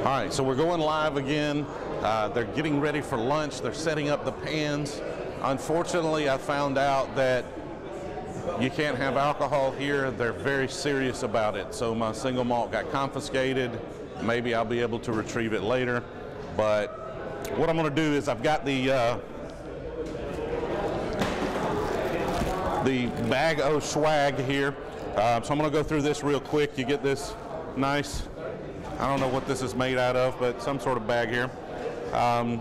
All right, so we're going live again. They're getting ready for lunch. They're setting up the pans. Unfortunately, I found out that you can't have alcohol here. They're very serious about it. So my single malt got confiscated. Maybe I'll be able to retrieve it later. But what I'm going to do is I've got the bag of swag here. So I'm going to go through this real quick. You get this nice, I don't know what this is made out of, but some sort of bag here. Now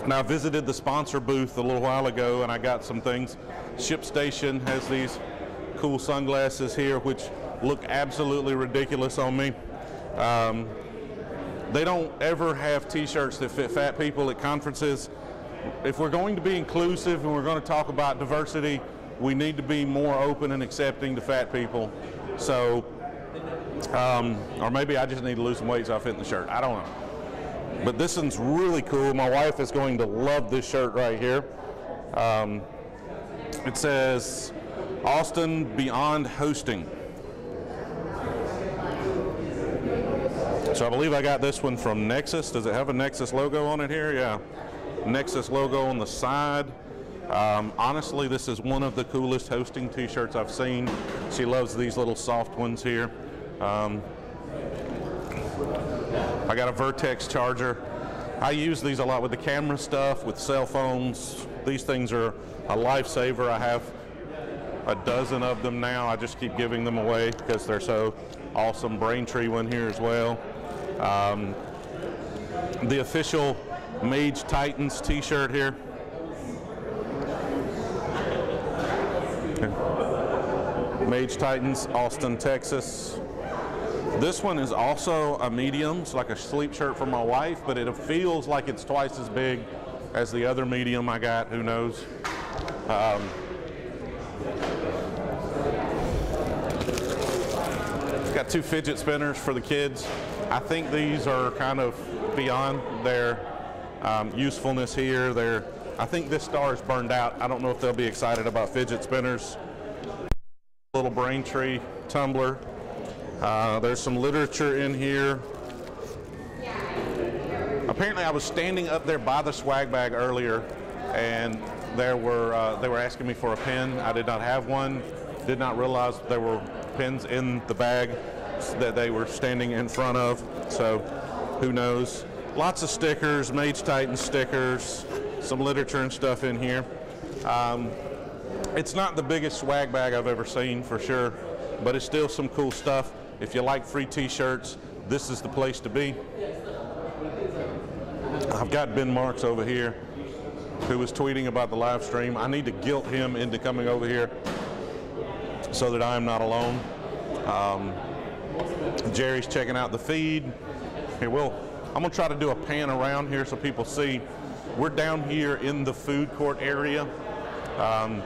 I visited the sponsor booth a little while ago and I got some things. ShipStation has these cool sunglasses here which look absolutely ridiculous on me. They don't ever have t-shirts that fit fat people at conferences. If we're going to be inclusive and we're going to talk about diversity, we need to be more open and accepting to fat people. So, or maybe I just need to lose some weight so I fit in the shirt. I don't know. But this one's really cool. My wife is going to love this shirt right here. It says, Austin Beyond Hosting. So I believe I got this one from Nexus. Does it have a Nexus logo on it here? Yeah. Nexus logo on the side. Honestly, this is one of the coolest hosting t-shirts I've seen. She loves these little soft ones here. I got a Vertex charger. I use these a lot with the camera stuff, with cell phones. These things are a lifesaver. I have a dozen of them now. I just keep giving them away because they're so awesome. Braintree one here as well. The official Mage Titans t-shirt here. Mage Titans, Austin, Texas. This one is also a medium. It's like a sleep shirt for my wife, but it feels like it's twice as big as the other medium I got. Who knows? Got two fidget spinners for the kids. I think these are kind of beyond their usefulness here. I think this star is burned out. I don't know if they'll be excited about fidget spinners. Little Braintree tumbler. There's some literature in here. Apparently I was standing up there by the swag bag earlier and they were asking me for a pen. I did not have one. Did not realize there were pens in the bag that they were standing in front of. So who knows. Lots of stickers, Mage Titan stickers, some literature and stuff in here. It's not the biggest swag bag I've ever seen for sure, but it's still some cool stuff. If you like free t-shirts, this is the place to be. I've got Ben Marks over here who was tweeting about the live stream. I need to guilt him into coming over here so that I am not alone. Jerry's checking out the feed. Here, I'm gonna try to do a pan around here so people see. We're down here in the food court area. I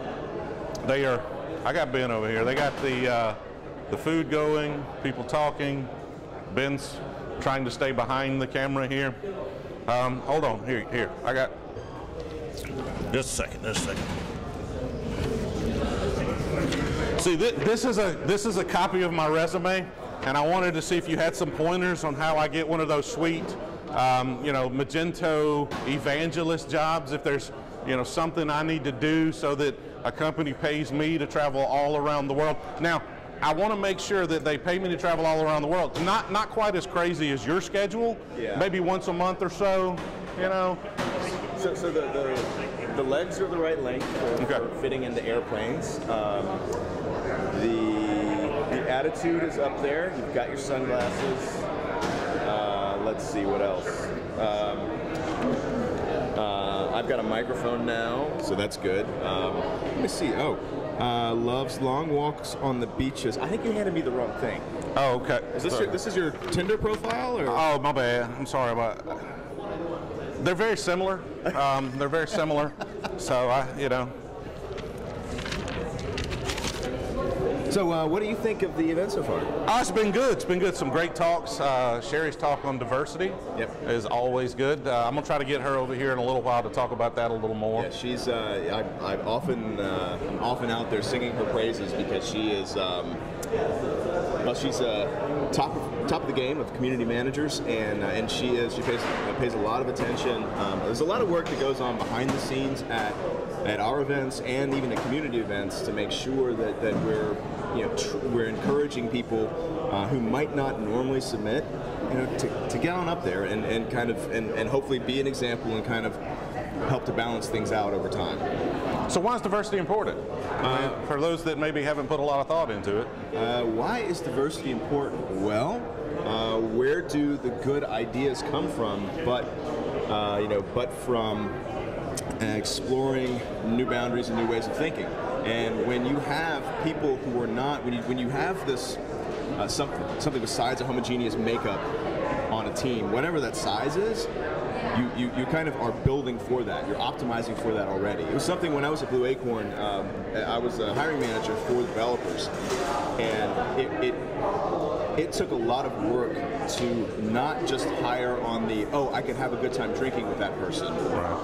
got Ben over here. They got the food going, people talking. Ben's trying to stay behind the camera here. Hold on, here. I got, just a second. See, this is a copy of my resume, and I wanted to see if you had some pointers on how I get one of those sweet, Magento evangelist jobs. If there's, something I need to do so that a company pays me to travel all around the world. Now, I want to make sure that they pay me to travel all around the world. Not quite as crazy as your schedule. Yeah. Maybe once a month or so. So the legs are the right length for fitting into airplanes. The attitude is up there. You've got your sunglasses. Let's see what else. I've got a microphone now, so that's good. Let me see. Loves long walks on the beaches. I think you handed me the wrong thing. Oh, okay. This is your Tinder profile, or? Oh, my bad. I'm sorry about that. They're very similar. They're very similar. So So what do you think of the event so far? Oh, it's been good. It's been good. Some great talks. Sherry's talk on diversity is always good. I'm gonna try to get her over here in a little while to talk about that a little more. Yeah, she's. I'm often out there singing her praises because she is Well, she's top of the game of community managers, and she pays a lot of attention. There's a lot of work that goes on behind the scenes at our events and even at community events to make sure that we're encouraging people who might not normally submit, to get on up there and kind of and hopefully be an example and kind of help to balance things out over time. So why is diversity important? For those that maybe haven't put a lot of thought into it. Why is diversity important? Well, where do the good ideas come from? But from exploring new boundaries and new ways of thinking. And when you have people who are not, when you have this something besides a homogeneous makeup on a team, whatever that size is, you kind of are building for that. You're optimizing for that already. It was something when I was at Blue Acorn, I was a hiring manager for developers, and it took a lot of work to not just hire on the, oh, I could have a good time drinking with that person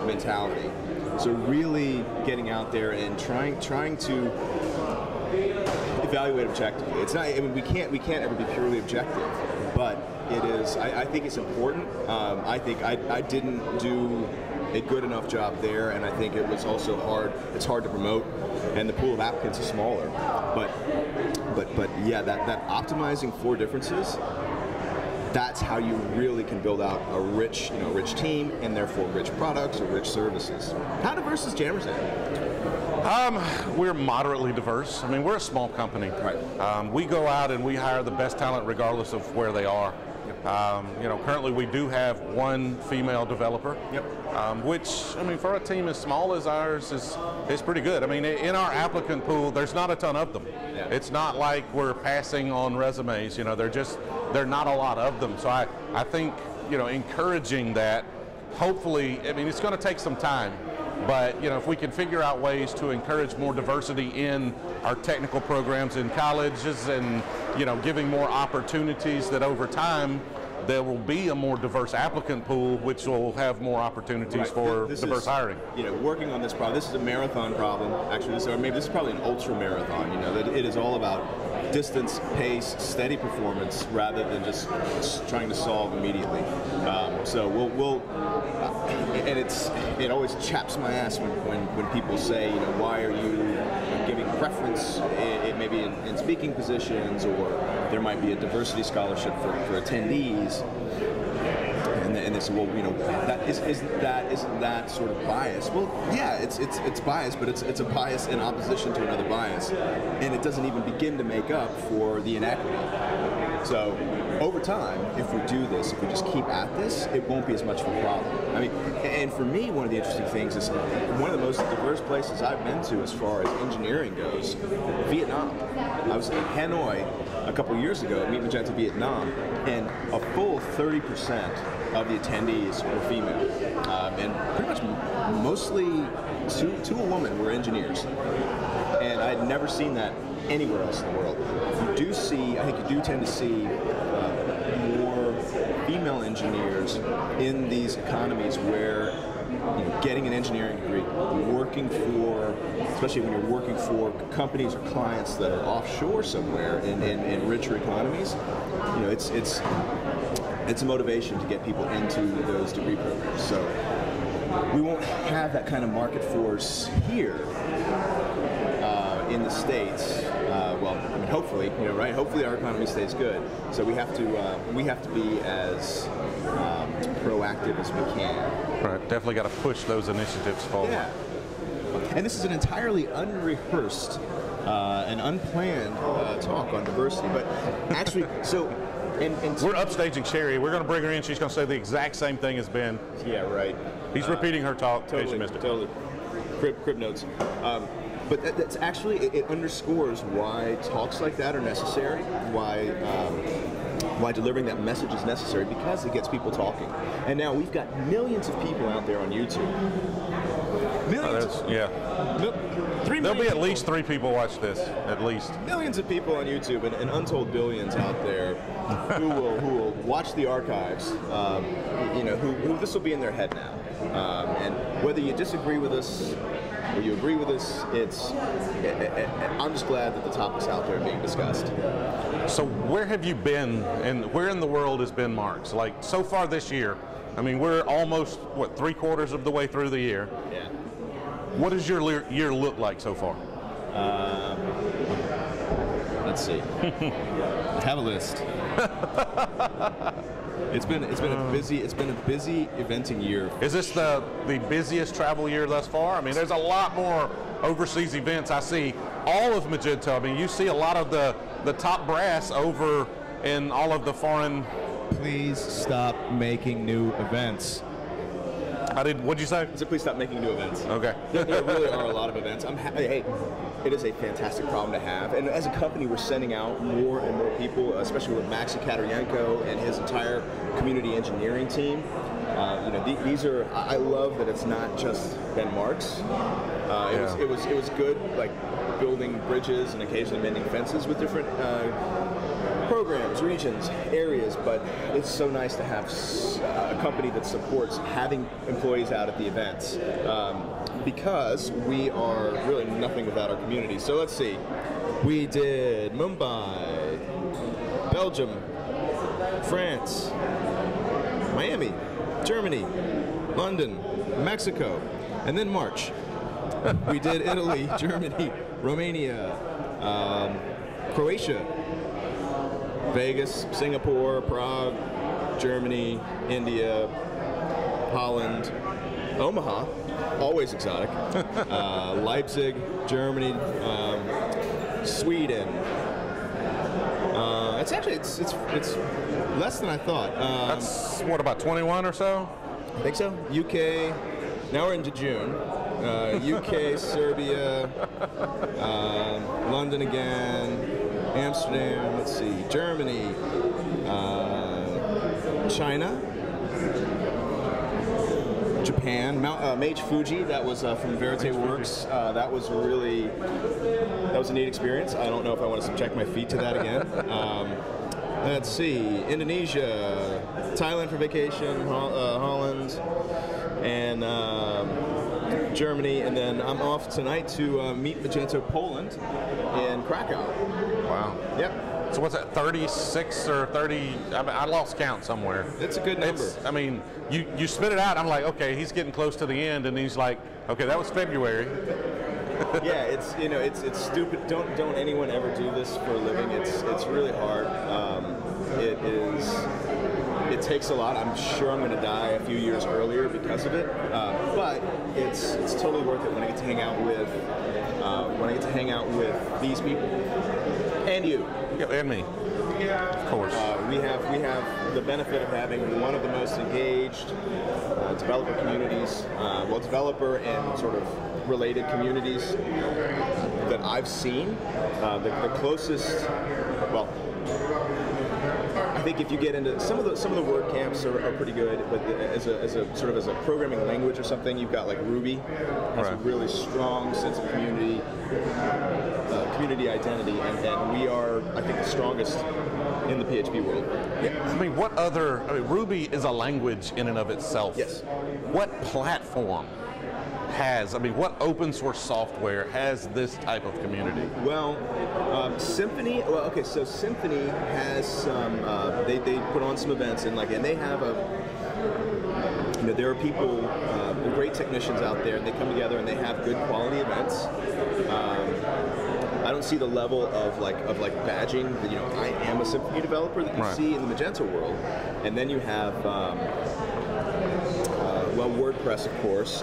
mentality. So really getting out there and trying to evaluate objectively. It's not. I mean, we can't ever be purely objective, but it is. I think it's important. I think I didn't do a good enough job there, and I think it was also hard. It's hard to promote, and the pool of applicants is smaller. But yeah, that optimizing for differences. That's how you really can build out a rich team, and therefore rich products or rich services. How diverse is Jammers at? We're moderately diverse. I mean, we're a small company. Right. We go out and we hire the best talent regardless of where they are. Yep. Currently we do have one female developer. Yep. Which, I mean, for a team as small as ours is pretty good. I mean, in our applicant pool, there's not a ton of them. Yeah. It's not like we're passing on resumes. They're not a lot of them. So I think, encouraging that, hopefully, I mean, it's going to take some time. But if we can figure out ways to encourage more diversity in our technical programs in colleges, and giving more opportunities, that over time there will be a more diverse applicant pool, which will have more opportunities for diverse hiring. Working on this problem. This is a marathon problem. Actually, this is probably an ultra marathon. That it is all about distance, pace, steady performance, rather than just trying to solve immediately. So and it always chaps my ass when people say, why are you giving preference maybe in speaking positions, or there might be a diversity scholarship for attendees. And they say, well, isn't that sort of bias? Well, yeah, it's bias, but it's a bias in opposition to another bias, and it doesn't even begin to make up for the inequity. So over time, if we do this, if we just keep at this, it won't be as much of a problem. I mean, and for me, one of the interesting things is one of the most diverse places I've been to as far as engineering goes, Vietnam. I was in Hanoi a couple years ago at Meet Magento Vietnam, and a full 30% of the attendees were female, and pretty much mostly to a woman were engineers, and I had never seen that anywhere else in the world. I think you do tend to see more female engineers in these economies where getting an engineering degree, especially when you're working for companies or clients that are offshore somewhere in richer economies, it's a motivation to get people into those degree programs. So we won't have that kind of market force here in the States. Hopefully, right? Hopefully our economy stays good. So we have to be as proactive as we can. Right. Definitely got to push those initiatives forward. Yeah. And this is an entirely unrehearsed and unplanned talk on diversity, but actually, we're Upstaging Cherry. We're going to bring her in. She's going to say the exact same thing as Ben. Yeah, right. He's repeating her talk. Totally, in case you missed it. Totally. Crib notes. But that's actually, it underscores why talks like that are necessary, why delivering that message is necessary, because it gets people talking. And now we've got millions of people out there on YouTube. Millions. There'll be at least 3 people watch this, at least. Millions of people on YouTube, and untold billions out there who will watch the archives. Who this will be in their head now. And whether you disagree with us or you agree with us. I'm just glad that the topic's out there being discussed. So where have you been, and where in the world has been Marks? Like so far this year, I mean, we're almost, what, 3/4 of the way through the year. Yeah. What does your year look like so far? Let's see. I have a list. It's been a busy eventing year. Is this the busiest travel year thus far? I mean, there's a lot more overseas events. I see all of Magento. I mean, you see a lot of the top brass over in all of the foreign. Please stop making new events. What'd you say? So please stop making new events. Okay. There really are a lot of events. Hey, it is a fantastic problem to have. And as a company, we're sending out more and more people, especially with Max Kateryenko and his entire community engineering team. These are. I love that it's not just been Marks. It was good, like building bridges and occasionally mending fences with different programs, regions, areas, but it's so nice to have a company that supports having employees out at the events because we are really nothing without our community. So let's see. We did Mumbai, Belgium, France, Miami, Germany, London, Mexico, and then March. We did Italy, Germany, Romania, Croatia, Vegas, Singapore, Prague, Germany, India, Holland, Omaha, always exotic, Leipzig, Germany, Sweden. It's less than I thought. That's what, about 21 or so? I think so. UK. Now we're into June. UK, Serbia, London again. Amsterdam, let's see, Germany, China, Japan, Mage Fuji, that was from Verite Works. That was a neat experience. I don't know if I want to subject my feet to that again. Let's see, Indonesia, Thailand for vacation, Holland, and Germany, and then I'm off tonight to meet Magento Poland in Krakow. Wow. Yep. So what's that, 36 or 30? I lost count somewhere. It's a good number. I mean, you spit it out, I'm like, okay, he's getting close to the end, and he's like, okay, that was February. Yeah, it's stupid. Don't anyone ever do this for a living. It's really hard. It takes a lot. I'm sure I'm going to die a few years earlier because of it, but it's totally worth it when I get to hang out with these people and you. Yeah, and me. Of course. We have the benefit of having one of the most engaged developer communities, developer and sort of related communities that I've seen. The closest, well, I think if you get into some of the WordCamps are pretty good, but as a programming language or something, you've got like Ruby has a really strong sense of community identity, and we are, I think, the strongest in the PHP world. Yeah. I mean, Ruby is a language in and of itself. Yes. What platform what open source software has this type of community? Well, Symfony. Well, okay, so Symfony has some. They put on some events and they have there are people, there are great technicians out there, and they come together and they have good quality events. I don't see the level of badging. I am a Symfony developer that you see in the Magento world, and then you have. WordPress, of course,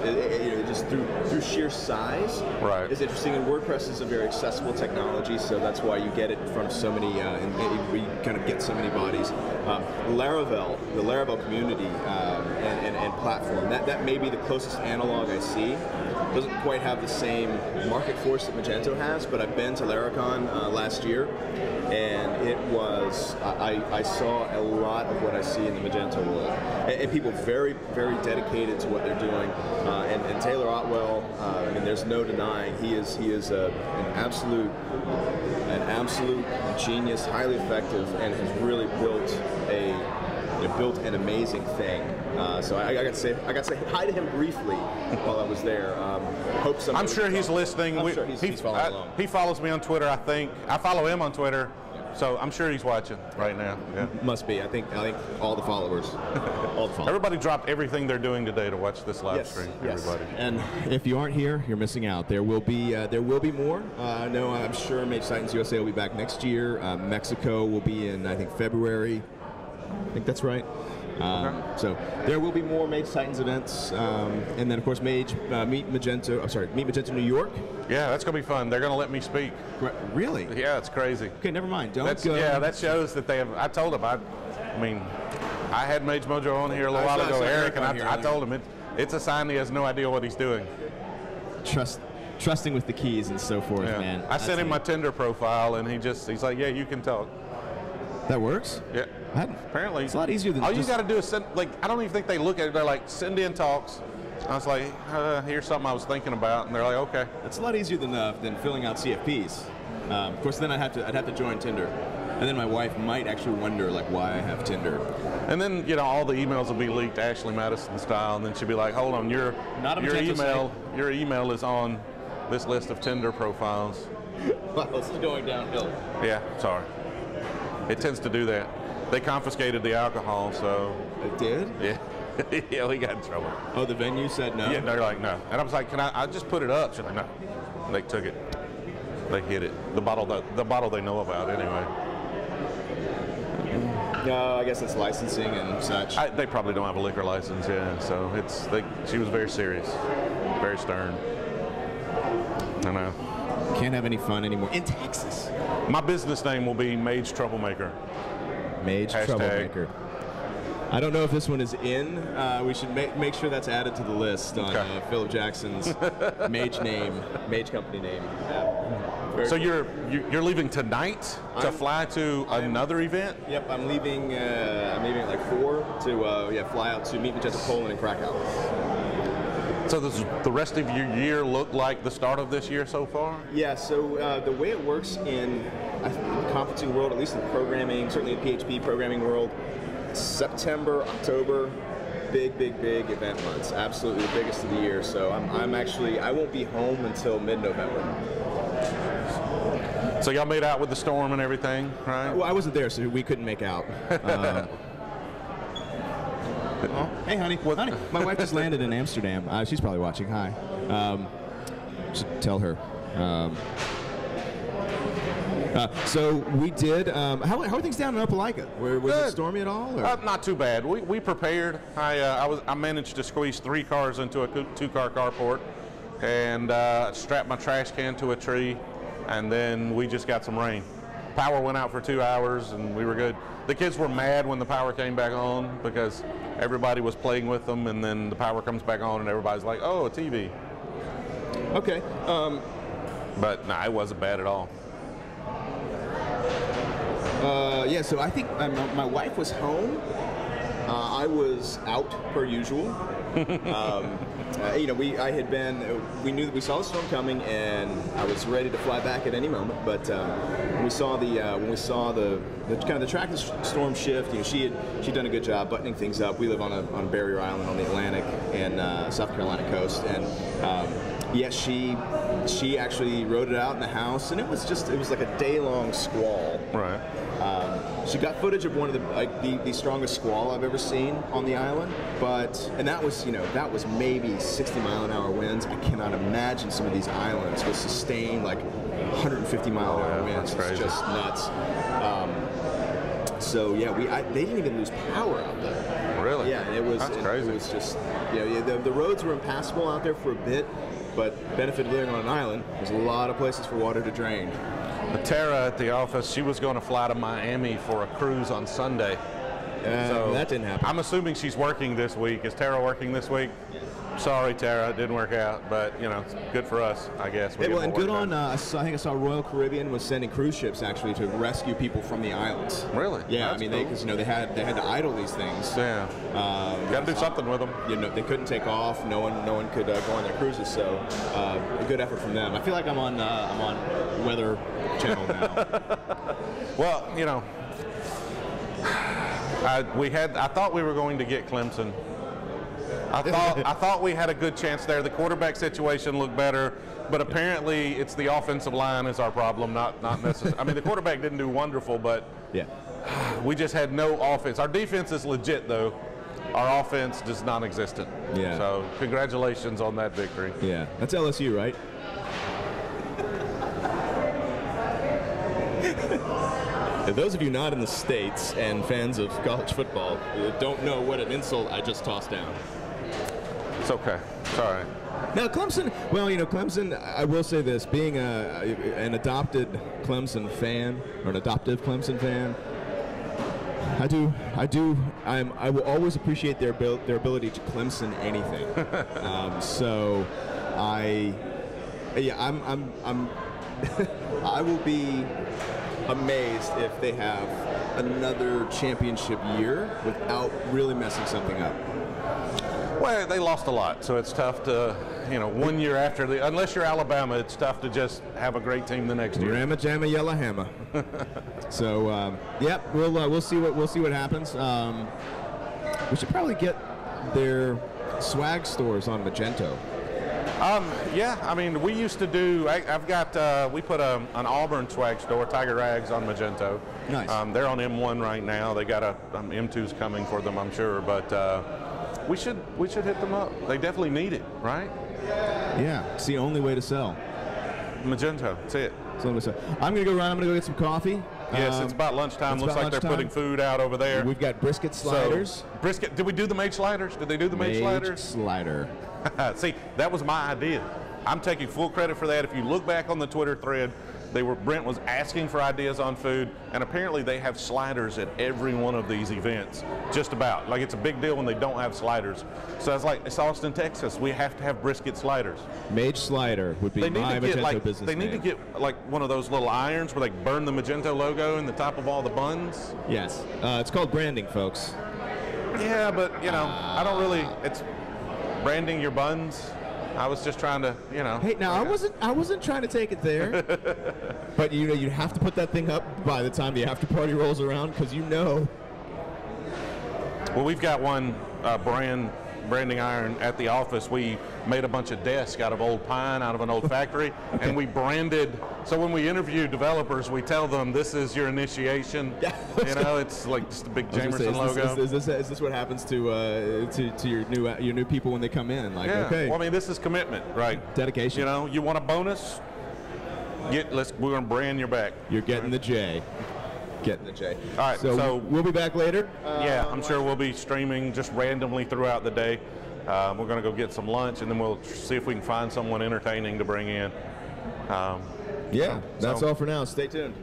just through sheer size, is interesting. And WordPress is a very accessible technology, so that's why you get it from so many, and we kind of get so many bodies. Laravel, the Laravel community and platform, that may be the closest analog I see. Doesn't quite have the same market force that Magento has, but I've been to Laracon last year, and it was, I saw a lot of what I see in the Magento world. And people very, very dedicated to what they're doing. And Taylor Otwell, there's no denying, he is an absolute genius, highly effective, and has really built built an amazing thing. So I got to say hi to him briefly while I was there. Hope I'm sure he's listening. I'm sure he's following along. He follows me on Twitter, I think. I follow him on Twitter. So I'm sure he's watching right now. Yeah. Must be. I think all the followers. Everybody dropped everything they're doing today to watch this live stream. Yes. Everybody. And if you aren't here, you're missing out. There will be more. I'm sure Mage Titans USA will be back next year. Mexico will be in, I think, February. I think that's right. So there will be more Mage Titans events, and then of course Meet Magento New York. Yeah, that's gonna be fun. They're gonna let me speak. Really? Yeah, it's crazy. Okay, never mind. Don't go. Yeah, that shows that they have. I told them. I mean, I had Mage Mojo on here a little while ago, Eric, and I told him it's a sign he has no idea what he's doing. Trusting with the keys and so forth, man. I sent him my Tinder profile, and he's like, yeah, you can talk. That works? Yeah. Apparently. It's a lot easier than all you got to do is send, I don't even think they look at it. They're like, send in talks. I was like, here's something I was thinking about. And they're like, okay. It's a lot easier than filling out CFPs. Of course, then I'd have to join Tinder. And then my wife might actually wonder, why I have Tinder. And then, all the emails will be leaked Ashley Madison style. And then she'll be like, hold on, your email is on this list of Tinder profiles. Wow, this is going downhill. Yeah, sorry. It tends to do that. They confiscated the alcohol, so. It did? Yeah. Yeah, we got in trouble. Oh, the venue said no? Yeah, they're like, no. And I was like, I just put it up? She's like, no. And they took it. They hid it. The bottle they know about, anyway. No, I guess it's licensing and such. They probably don't have a liquor license, yeah. So she was very serious, very stern. I know. Can't have any fun anymore in Texas. My business name will be Mage Troublemaker. Mage Troublemaker. I don't know if this one is in. We should make sure that's added to the list on Philip Jackson's Mage company name. Yeah. So you're leaving tonight to fly to another event? Yep, I'm leaving. I'm leaving at 4 to fly out to Meet Magento Poland and Krakow. So does the rest of your year look like the start of this year so far? Yeah, so the way it works in the conferencing world, at least in programming, certainly in PHP programming world, September, October, big event months. Absolutely the biggest of the year. So I won't be home until mid-November. So y'all made out with the storm and everything, right? Well, I wasn't there, so we couldn't make out. Oh, hey, honey. Honey, my wife just landed in Amsterdam. She's probably watching. Hi. Should tell her. So we did. How are things down in Opelika? Was it stormy at all? Not too bad. We prepared. I managed to squeeze 3 cars into a 2-car carport, and strapped my trash can to a tree, and then we just got some rain. Power went out for 2 hours, and we were good. The kids were mad when the power came back on because everybody was playing with them, and then the power comes back on, and everybody's like, "Oh, a TV." Okay. But no, it wasn't bad at all. Yeah, so I think my wife was home. I was out per usual. We saw the storm coming, and I was ready to fly back at any moment. But when we saw the kind of the track of the storm shift, she'd done a good job buttoning things up. We live on a barrier island on the Atlantic and South Carolina coast, and she actually rode it out in the house, and it was like a day-long squall. Right. She got footage of one of the strongest squall I've ever seen on the island, and that was maybe 60-mile-an-hour winds. I cannot imagine some of these islands will sustain 150-mile-an-hour winds. That's it's just nuts. They didn't even lose power out there. Really? Yeah, That's crazy. It was just the roads were impassable out there for a bit, but benefit of living on an island, there's a lot of places for water to drain. Tara at the office, she was going to fly to Miami for a cruise on Sunday. So that didn't happen. I'm assuming she's working this week. Is Tara working this week? Sorry, Tara, it didn't work out, but it's good for us, I guess. And good on. I think I saw Royal Caribbean was sending cruise ships actually to rescue people from the islands. Really? Yeah, cool. Because they had to idle these things. Yeah. Got to do something with them. They couldn't take off. No one could go on their cruises. So a good effort from them. I feel like I'm on Weather Channel now. Well, I thought we were going to get Clemson. I thought we had a good chance there. The quarterback situation looked better, but apparently it's the offensive line is our problem, not necessarily. I mean, the quarterback didn't do wonderful, but yeah, we just had no offense. Our defense is legit, though. Our offense is non-existent. Yeah. So congratulations on that victory. Yeah, that's LSU, right? Those of you not in the States and fans of college football don't know what an insult I just tossed down. It's okay. It's all right. Now, Clemson, well, you know, Clemson, I will say this, being an adopted Clemson fan, or an adoptive Clemson fan, I will always appreciate their ability to Clemson anything. I will be amazed if they have another championship year without really messing something up. Well, they lost a lot, so it's tough to, you know, 1 year after unless you're Alabama, it's tough to just have a great team the next year. Ramma jamma yellow hammer. So, yeah, we'll see what happens. We should probably get their swag stores on Magento. Yeah, I mean, we used to do. I've got. We put an Auburn swag store, Tiger Rags, on Magento. Nice. They're on M1 right now. They got M2's coming for them, I'm sure. But we should hit them up. They definitely need it, right? Yeah, it's the only way to sell. Magento, that's it. I'm gonna go around. I'm gonna go get some coffee. Yes, it's about lunchtime. Looks like they're putting food out over there. We've got brisket sliders. So, brisket. Did we do the Mage sliders? Did they do the Mage sliders? Mage slider. See, that was my idea. I'm taking full credit for that. If you look back on the Twitter thread, Brent was asking for ideas on food, and apparently they have sliders at every one of these events, just about. Like, it's a big deal when they don't have sliders. So I was like, it's Austin, Texas. We have to have brisket sliders. Mage slider would be my Magento business They need to get like one of those little irons where they burn the Magento logo in the top of all the buns. Yes, it's called branding, folks. Yeah, but you know, I don't really. It's branding your buns. I was just trying to, you know. Hey, now I wasn't trying to take it there, but you know, you have to put that thing up by the time the after party rolls around, because you know. Well, we've got one branding iron at the office. We made a bunch of desks out of old pine, out of an old factory, okay. And we branded. So when we interview developers, we tell them this is your initiation. Yeah, you know, it's like just a big Jamerson logo. Is this what happens to your new people when they come in? Like, yeah. Okay. Well, I mean, this is commitment, right? Dedication. You know, you want a bonus? We're gonna brand your back. You're getting the J. Getting the J. All right, so we'll be back later. Yeah, I'm sure we'll be streaming just randomly throughout the day. We're going to go get some lunch, and then we'll see if we can find someone entertaining to bring in. Yeah, that's all for now. Stay tuned.